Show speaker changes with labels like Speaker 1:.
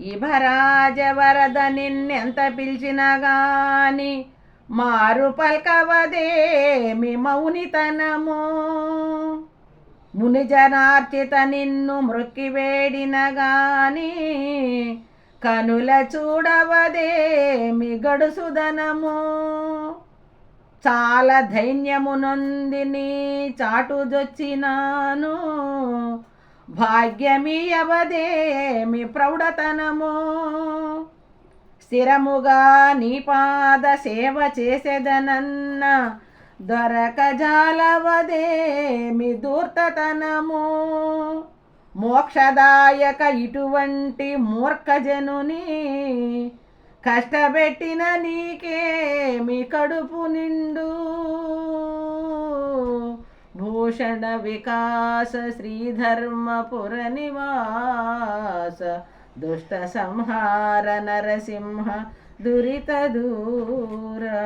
Speaker 1: ఇభరాజ వరద నిన్నెంత పిలిచినా గాని మారు పల్కవదేమి మౌనితనము. మునిజనార్చిత నిన్ను మృక్కి వేడిన గాని కనుల చూడవదేమి గడుసుదనము. చాలా ధైన్యమునొంది నీ చాటుజొచ్చినాను భాగ్యమీయవదేమి ప్రౌఢతనము. స్థిరముగా నీ పాద సేవ చేసేదనన్న దొరకజాలవదేమి దూర్తతనము. మోక్షదాయక ఇటువంటి మూర్ఖజనుని కష్టపెట్టిన నీకేమి కడుపు నిండు. భూషణ వికాస శ్రీధర్మపుర నివాస దుష్ట సంహార నరసింహ దురిత దూరా.